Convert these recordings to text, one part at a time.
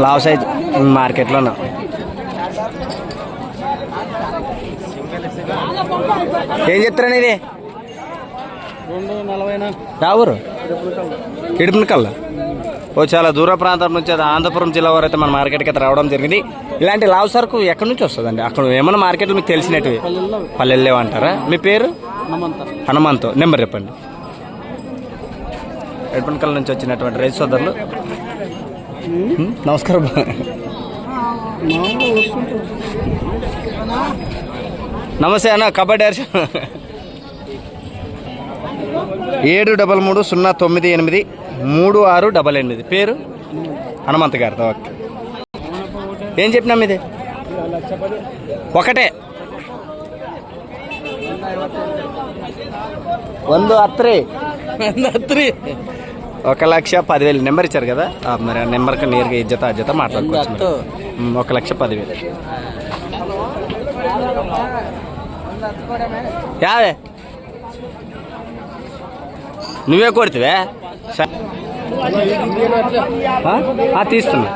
లావ్ సైజ్ మార్కెట్లోనా? ఏం చెప్తారని ఇది? 240 ఊరు ఇడుపునకల్లా. ఓ చాలా దూర ప్రాంతం నుంచి అది ఆంధ్రపురం జిల్లా వారు అయితే మన మార్కెట్కి అయితే రావడం జరిగింది. ఇలాంటి లావ్ సరుకు ఎక్కడి నుంచి వస్తుందండి? అక్కడ ఏమన్నా మార్కెట్లో మీకు తెలిసినట్టు పల్లెల్లో అంటారా? మీ పేరు? హనుమంతు. నెంబర్ చెప్పండి. ఎడుపునకల్ నుంచి వచ్చినటువంటి రైతు సోదరులు నమస్కారం. నమస్తే అన్న. కబడ్డీ 7330983688. పేరు హనుమంత్ గారితో. ఓకే. ఏం చెప్పినాం ఇది? ఒకటే 1,10,000. నెంబర్ ఇచ్చారు కదా, మరి ఆ నెంబర్కి నేరుగా ఇజ్జత అజ్జత మాట్లాడుకోవచ్చు. 1,10,000. యావే నువ్వే కొడుతువే? తీస్తున్నా.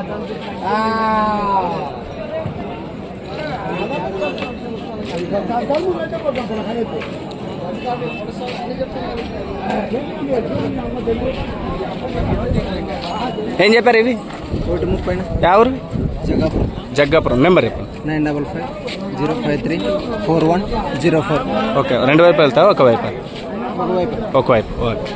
ఏం చెప్పారు ఇవి? 130. ఎవరు? జగ్గాపురం. నెంబర్ చెప్పండి. 955-053-4104. ఓకే. 2 వైపు వెళ్తావా? ఒకవైపు? ఒకవైపు. ఓకే.